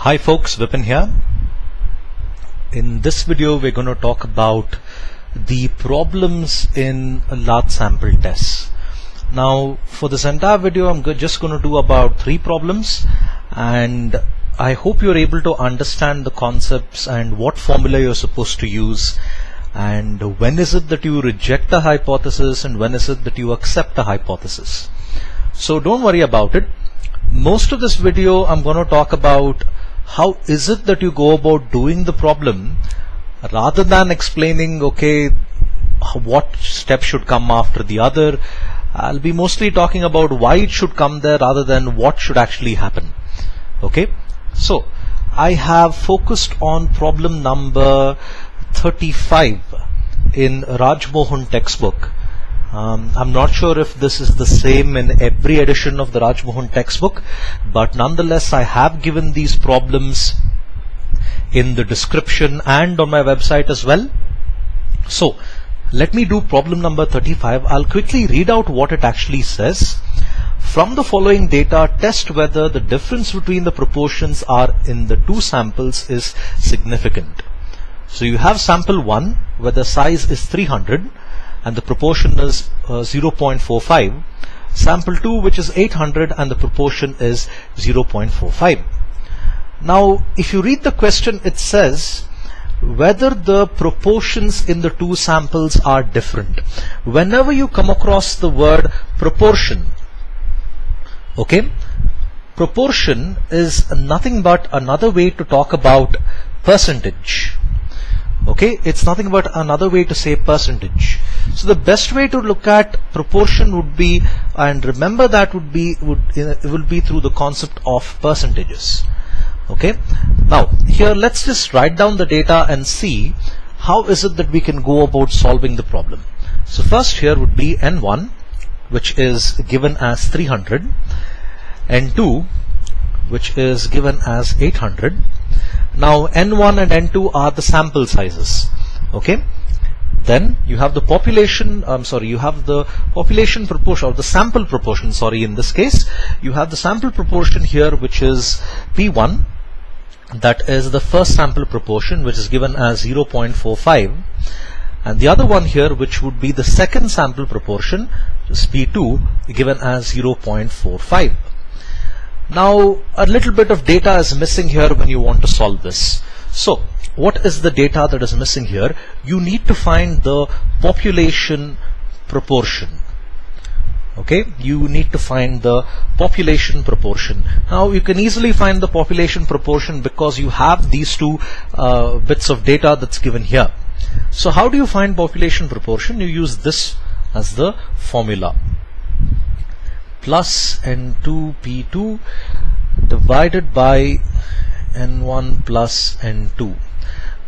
Hi folks, Vipin here. In this video we're going to talk about the problems in large sample tests. Now for this entire video I'm just going to do about 3 problems, and I hope you're able to understand the concepts and what formula you're supposed to use, and when is it that you reject a hypothesis and when is it that you accept a hypothesis. So don't worry about it. Most of this video I'm going to talk about how is it that you go about doing the problem, rather than explaining what step should come after the other. I'll be mostly talking about why it should come there rather than what should actually happen. Okay, so I have focused on problem number 35 in Raj Mohan textbook. I'm not sure if this is the same in every edition of the Raj Mohan textbook, but nonetheless I have given these problems in the description and on my website as well. So let me do problem number 35. I'll quickly read out what it actually says. From the following data, test whether the difference between the proportions are in the two samples is significant. So you have sample 1 where the size is 300 and the proportion is 0.45, sample 2 which is 800 and the proportion is 0.45. Now if you read the question, it says whether the proportions in the two samples are different. Whenever you come across the word proportion, proportion is nothing but another way to talk about percentage. It's nothing but another way to say percentage. So the best way to look at proportion would be, and remember that would be through the concept of percentages. Now here let's just write down the data and see how is it that we can go about solving the problem. So first here would be N1, which is given as 300, N2 which is given as 800. Now N1 and N2 are the sample sizes. Then you have the population, you have the population proportion, or the sample proportion, in this case you have the sample proportion here, which is P1, that is the first sample proportion, which is given as 0.45, and the other one here, which would be the second sample proportion, which is P2, given as 0.45. Now a little bit of data is missing here when you want to solve this. So what is the data that is missing here? You need to find the population proportion. You need to find the population proportion. Now you can easily find the population proportion because you have these two bits of data that's given here. So how do you find population proportion? You use this as the formula: plus N2 P2 divided by N1 plus N2.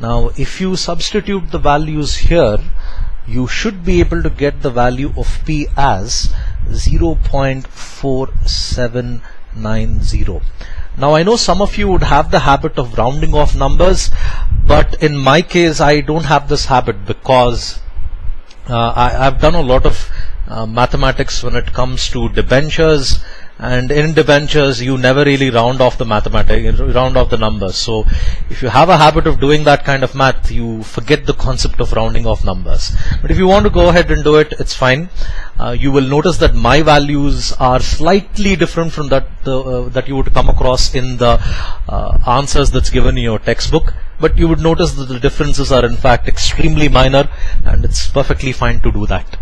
Now if you substitute the values here, you should be able to get the value of P as 0.4790. Now I know some of you would have the habit of rounding off numbers, but in my case I don't have this habit because I've done a lot of mathematics when it comes to debentures, and in debentures you never really round off the numbers. So if you have a habit of doing that kind of math, you forget the concept of rounding off numbers. But if you want to go ahead and do it, it's fine. You will notice that my values are slightly different from that you would come across in the answers that's given in your textbook, but you would notice that the differences are in fact extremely minor, and it's perfectly fine to do that.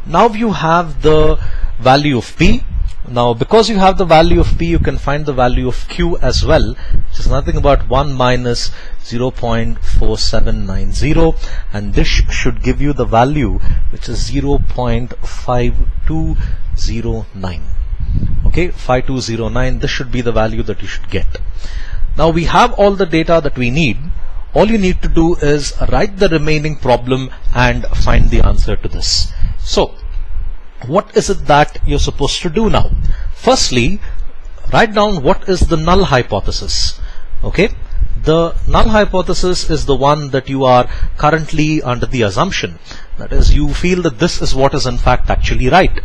Now you have the value of P. Now because you have the value of P, you can find the value of Q as well, which is nothing but 1 minus 0.4790, and this should give you the value, which is 0.5209. 5209, this should be the value that you should get. Now we have all the data that we need. All you need to do is write the remaining problem and find the answer to this. So what is it that you're supposed to do now? Firstly, write down what is the null hypothesis. The null hypothesis is the one that you are currently under the assumption. That is, you feel that this is what is in fact actually right.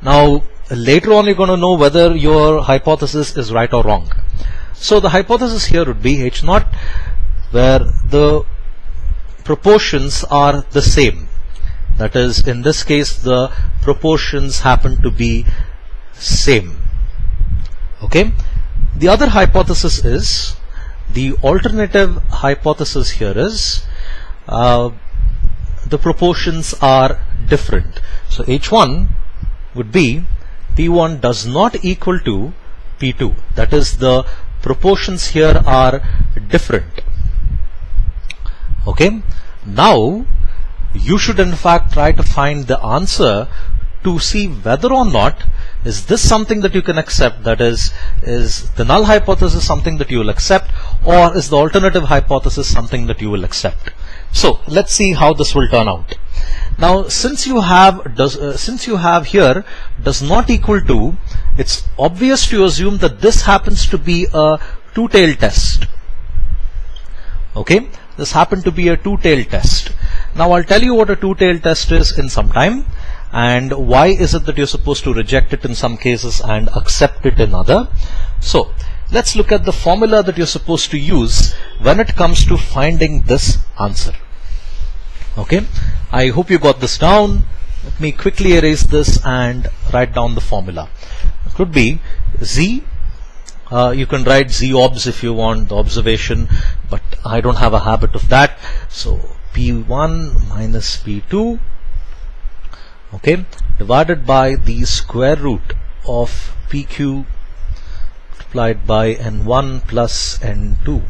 Now later on you're going to know whether your hypothesis is right or wrong. So the hypothesis here would be H naught where the proportions are the same. That is, in this case the proportions happen to be same. Okay. The other hypothesis is, the alternative hypothesis here is the proportions are different. So H1 would be P1 does not equal to P2. That is, the proportions here are different. Okay. Now you should in fact try to find the answer to see whether or not is this something that you can accept, that is the null hypothesis something that you will accept, or is the alternative hypothesis something that you will accept. So let's see how this will turn out. Now since you have here does not equal to, it's obvious to assume that this happens to be a two-tailed test. Okay, this happened to be a two-tailed test. Now I'll tell you what a two-tailed test is in some time, and why is it that you're supposed to reject it in some cases and accept it in other. So let's look at the formula that you're supposed to use when it comes to finding this answer. Okay, I hope you got this down. Let me quickly erase this and write down the formula. It could be Z. You can write Z obs if you want, the observation, but I don't have a habit of that. So P1 minus P2, okay, divided by the square root of PQ multiplied by N1 plus N2.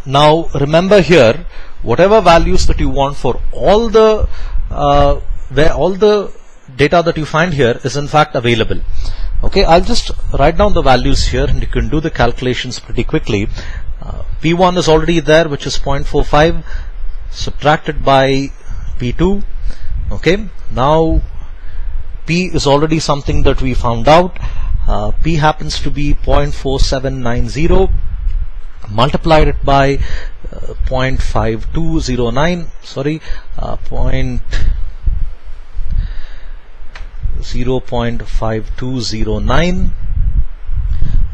Now remember here, whatever values that you want for all the where all the data that you find here is in fact available. Okay, I'll just write down the values here and you can do the calculations pretty quickly. P1 is already there, which is 0.45, subtracted by P2. Okay, now P is already something that we found out. P happens to be 0.4790, multiplied it by 0.5209, sorry, 0.5209,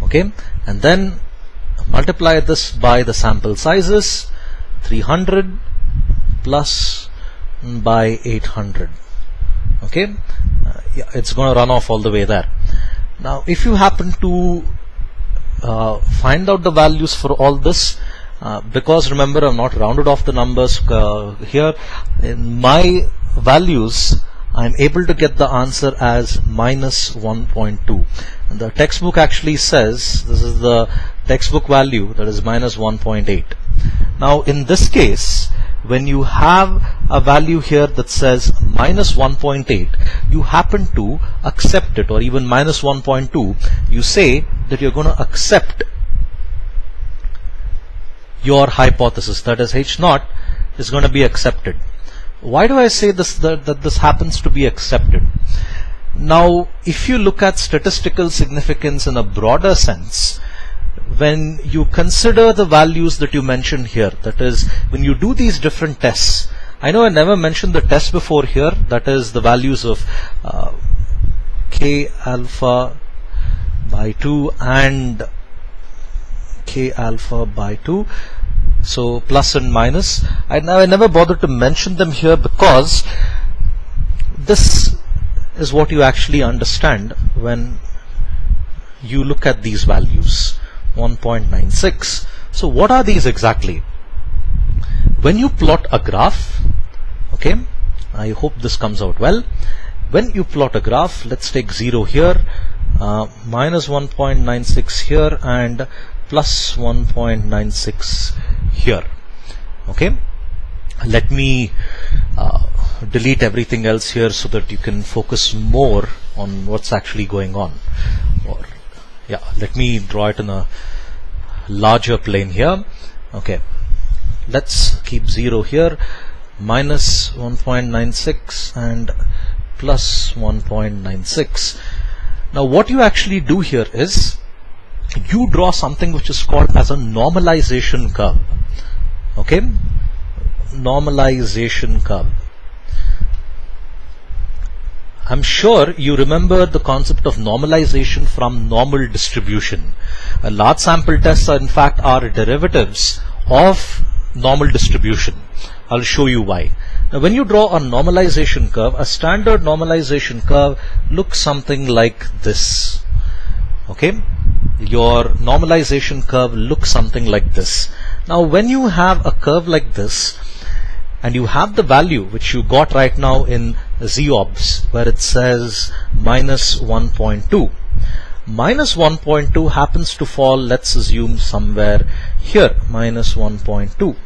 okay, and then multiply this by the sample sizes, 300 plus by 800. Okay, yeah, it's going to run off all the way there. Now if you happen to find out the values for all this, because remember I've not rounded off the numbers here, in my values I'm able to get the answer as minus 1.2, and the textbook actually says this is the textbook value, that is minus 1.8. Now in this case, when you have a value here that says minus 1.8, you happen to accept it, or even minus 1.2, you say that you're going to accept your hypothesis, that is H naught is going to be accepted. Why do I say this, that this happens to be accepted? Now if you look at statistical significance in a broader sense, when you consider the values that you mentioned here, that is when you do these different tests, I know I never mentioned the test before here, that is the values of K alpha by 2 and K alpha by 2, so plus and minus. I never bothered to mention them here because this is what you actually understand when you look at these values. 1.96. So what are these exactly? When you plot a graph, okay, I hope this comes out well. When you plot a graph, let's take 0 here, minus 1.96 here, and plus 1.96 here. Okay, let me delete everything else here so that you can focus more on what's actually going on. Or yeah, let me draw it in a larger plane here. Okay, let's keep 0 here, minus 1.96 and plus 1.96. Now what you actually do here is you draw something which is called as a normalization curve. Okay, normalization curve. I'm sure you remember the concept of normalization from normal distribution. Large sample tests are in fact are derivatives of normal distribution. I'll show you why. Now when you draw a normalization curve, a standard normalization curve looks something like this. Okay, your normalization curve looks something like this. Now when you have a curve like this and you have the value which you got right now in z-obs where it says minus 1.2. Minus 1.2 happens to fall, let's assume somewhere here, minus 1.2.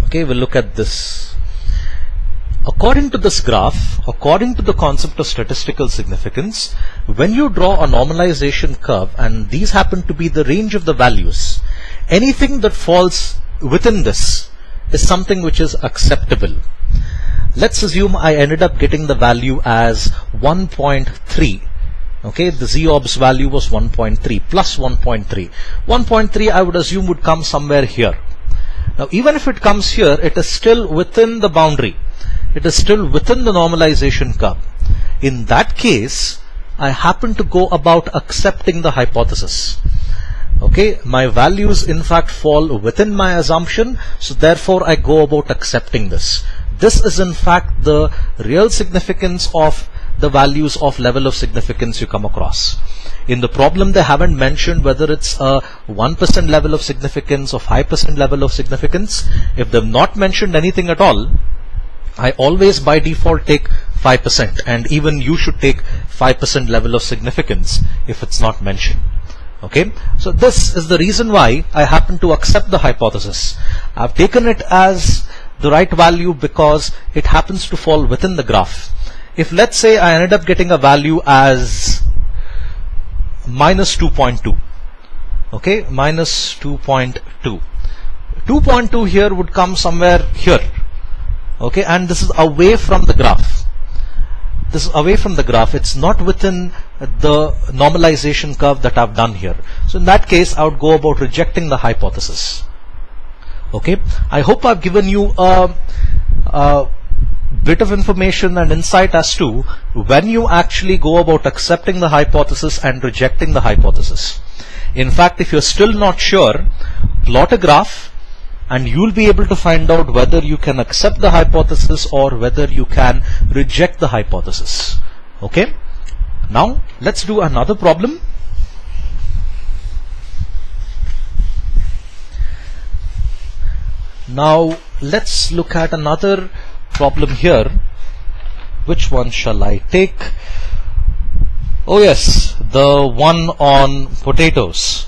Okay, we'll look at this. According to this graph, according to the concept of statistical significance, when you draw a normalization curve and these happen to be the range of the values, anything that falls within this is something which is acceptable. Let's assume I ended up getting the value as 1.3. Okay, the z-obs value was 1.3 plus 1.3. 1.3 I would assume would come somewhere here. Now even if it comes here, it is still within the boundary. It is still within the normalization curve. In that case, I happen to go about accepting the hypothesis. Okay, my values in fact fall within my assumption, so therefore I go about accepting this. This is in fact the real significance of the values of level of significance you come across. In the problem they haven't mentioned whether it's a 1% level of significance or 5% level of significance. If they've not mentioned anything at all, I always by default take 5%, and even you should take 5% level of significance if it's not mentioned. Okay, so this is the reason why I happen to accept the hypothesis. I've taken it as the right value because it happens to fall within the graph. If let's say I ended up getting a value as minus 2.2, okay, minus 2.2. 2.2 here would come somewhere here, okay, and this is away from the graph. This is away from the graph. It's not within the normalization curve that I've done here. So in that case, I would go about rejecting the hypothesis. Okay, I hope I've given you a bit of information and insight as to when you actually go about accepting the hypothesis and rejecting the hypothesis. In fact, if you're still not sure, plot a graph and you'll be able to find out whether you can accept the hypothesis or whether you can reject the hypothesis. Okay, now let's do another problem. Now let's look at another problem here. Which one shall I take? Oh yes, the one on potatoes.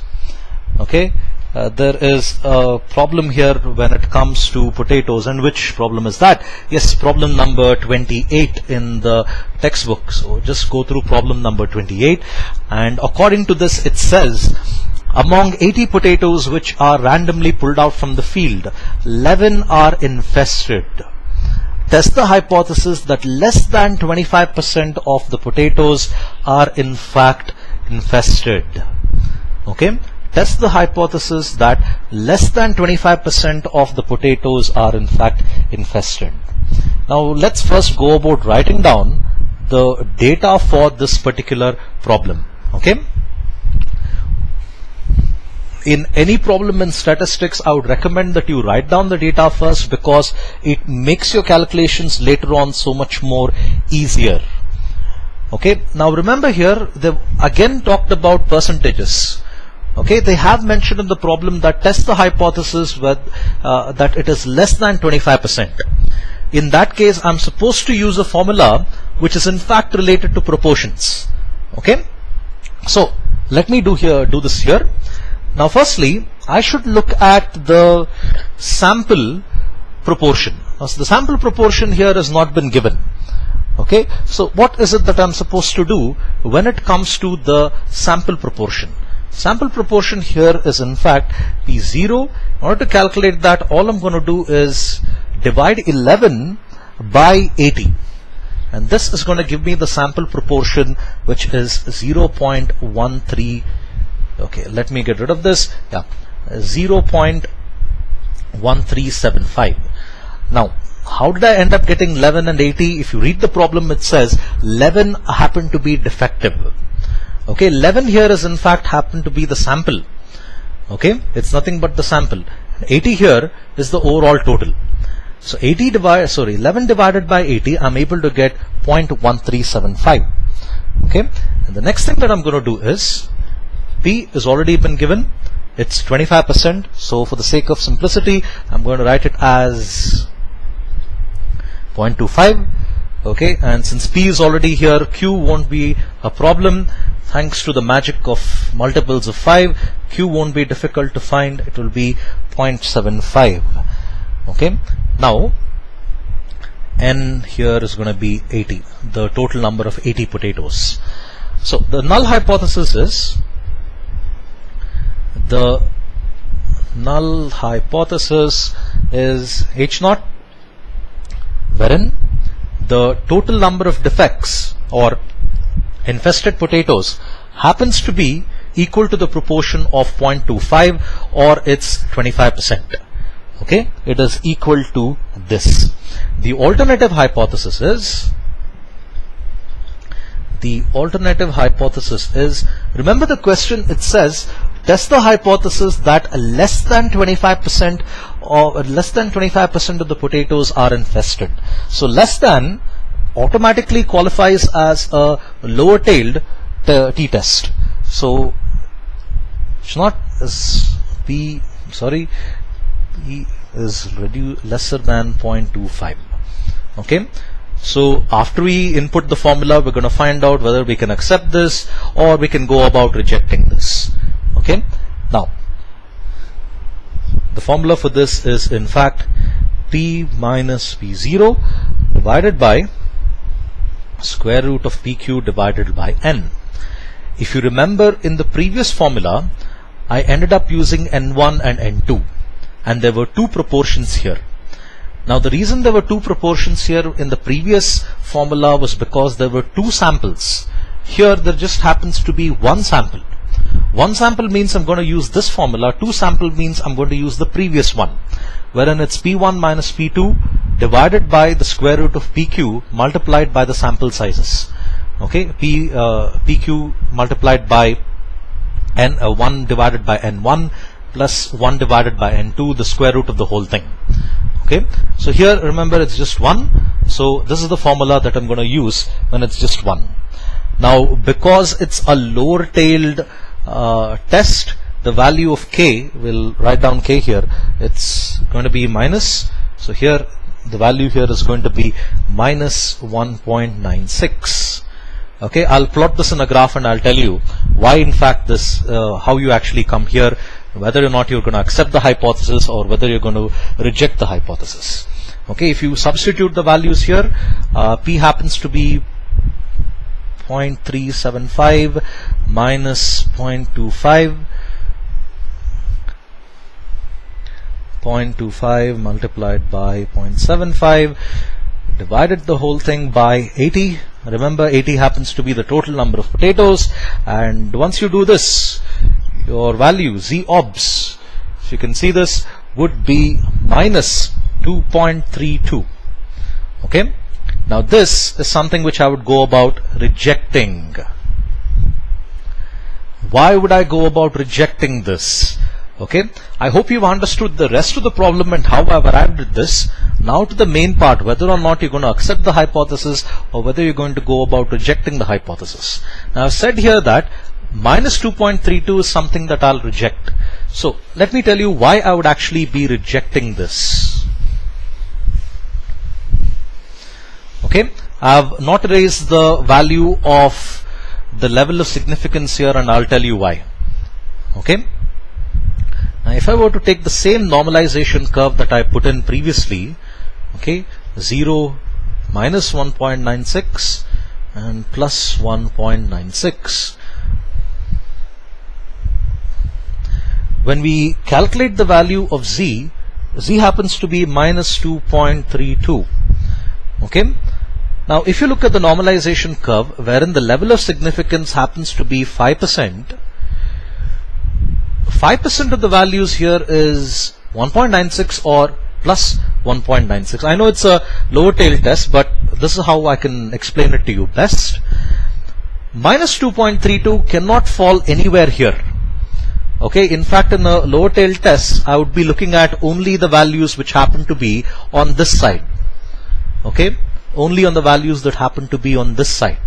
Okay, there is a problem here when it comes to potatoes. And which problem is that? Yes, problem number 28 in the textbook. So just go through problem number 28, and according to this it says, among 80 potatoes which are randomly pulled out from the field, 11 are infested. Test the hypothesis that less than 25% of the potatoes are in fact infested. Okay, test the hypothesis that less than 25% of the potatoes are in fact infested. Now let's first go about writing down the data for this particular problem. Okay, in any problem in statistics, I would recommend that you write down the data first, because it makes your calculations later on so much more easier. Okay, now remember here they've again talked about percentages. Okay, they have mentioned in the problem that test the hypothesis with, that it is less than 25%. In that case, I'm supposed to use a formula which is in fact related to proportions. Okay, so let me do this here. Now firstly, I should look at the sample proportion. Now, so the sample proportion here has not been given. Okay, so what is it that I'm supposed to do when it comes to the sample proportion? Sample proportion here is in fact P0. In order to calculate that, all I'm going to do is divide 11 by 80. And this is going to give me the sample proportion, which is 0.13. Okay, let me get rid of this. Yeah, 0.1375. Now, how did I end up getting 11 and 80? If you read the problem, it says 11 happened to be defective. Okay, 11 here is in fact happened to be the sample. Okay, it's nothing but the sample. 80 here is the overall total. So 11 divided by 80, I'm able to get 0.1375. Okay, and the next thing that I'm going to do is, P is already been given. It's 25%. So for the sake of simplicity, I'm going to write it as 0.25. Okay, and since P is already here, Q won't be a problem. Thanks to the magic of multiples of 5, Q won't be difficult to find. It will be 0.75. Okay, now N here is going to be 80, the total number of 80 potatoes. So the null hypothesis is, H0, wherein the total number of defects or infested potatoes happens to be equal to the proportion of 0.25, or it's 25%. Okay, it is equal to this. The alternative hypothesis is, remember the question, it says test the hypothesis that less than 25% or less than 25% of the potatoes are infested. So less than automatically qualifies as a lower tailed t-test. So it's not as P is lesser than 0.25. Okay, so after we input the formula, we're going to find out whether we can accept this or we can go about rejecting this. Okay, now the formula for this is in fact P minus P0 divided by square root of PQ divided by N. If you remember, in the previous formula I ended up using N1 and N2, and there were two proportions here. Now the reason there were two proportions here in the previous formula was because there were two samples. Here there just happens to be one sample. One sample means I'm going to use this formula. Two sample means I'm going to use the previous one, wherein it's P1 minus P2 divided by the square root of PQ multiplied by the sample sizes. Okay, PQ multiplied by N1 divided by N1 plus 1 divided by N2, the square root of the whole thing. Okay, so here remember it's just 1. So this is the formula that I'm going to use when it's just 1. Now because it's a lower tailed test, the value of K, we'll write down K here, it's going to be minus. So here the value here is going to be minus 1.96. Okay, I'll plot this in a graph and I'll tell you why in fact this, how you actually come here, whether or not you're going to accept the hypothesis or whether you're going to reject the hypothesis. Okay, if you substitute the values here, P happens to be 0.375 minus 0.25, 0.25 multiplied by 0.75, divided the whole thing by 80. Remember, 80 happens to be the total number of potatoes, and once you do this, your value Z obs, if you can see this, would be minus 2.32. Okay, now this is something which I would go about rejecting. Why would I go about rejecting this? Okay, I hope you've understood the rest of the problem and how I've arrived at this. Now to the main part, whether or not you're going to accept the hypothesis or whether you're going to go about rejecting the hypothesis. Now I've said here that minus 2.32 is something that I'll reject. So let me tell you why I would actually be rejecting this. Okay, I've not raised the value of the level of significance here, and I'll tell you why. Okay, now if I were to take the same normalization curve that I put in previously, okay, 0 minus 1.96 and plus 1.96, when we calculate the value of Z happens to be minus 2.32. Okay, now if you look at the normalization curve, wherein the level of significance happens to be 5%, 5% of the values here is 1.96 or plus 1.96. I know it's a lower tail test, but this is how I can explain it to you best. Minus 2.32 cannot fall anywhere here. Okay, in fact, in a lower tail test, I would be looking at only the values which happen to be on this side. Okay, only on the values that happen to be on this side.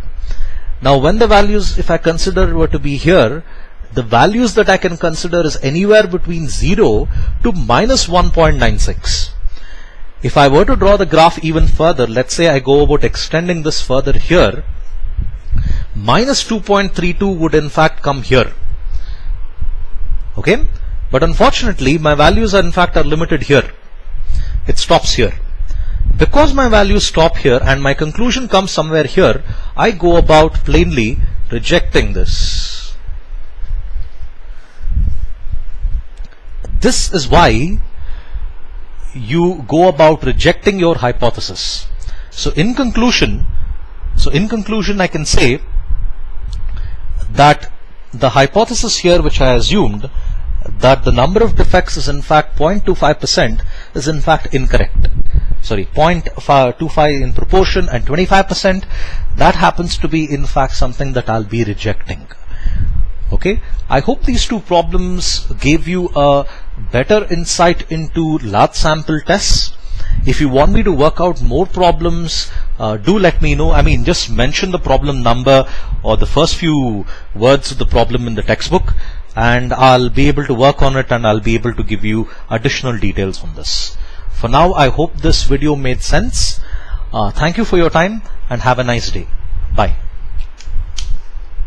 Now, when the values, if I consider were to be here, the values that I can consider is anywhere between 0 to minus 1.96. If I were to draw the graph even further, let's say I go about extending this further here, minus 2.32 would in fact come here. Okay, but unfortunately my values are in fact limited here. It stops here. Because my values stop here and my conclusion comes somewhere here, I go about plainly rejecting this. This is why you go about rejecting your hypothesis. So in conclusion I can say that the hypothesis here which I assumed, that the number of defects is in fact 0.25%, is in fact incorrect. Sorry, 0.25 in proportion and 25%, that happens to be in fact something that I'll be rejecting. Okay, I hope these two problems gave you a better insight into large sample tests. If you want me to work out more problems, do let me know. I mean, just mention the problem number or the first few words of the problem in the textbook, and I'll be able to work on it and I'll be able to give you additional details on this. For now, I hope this video made sense. Thank you for your time and have a nice day. Bye.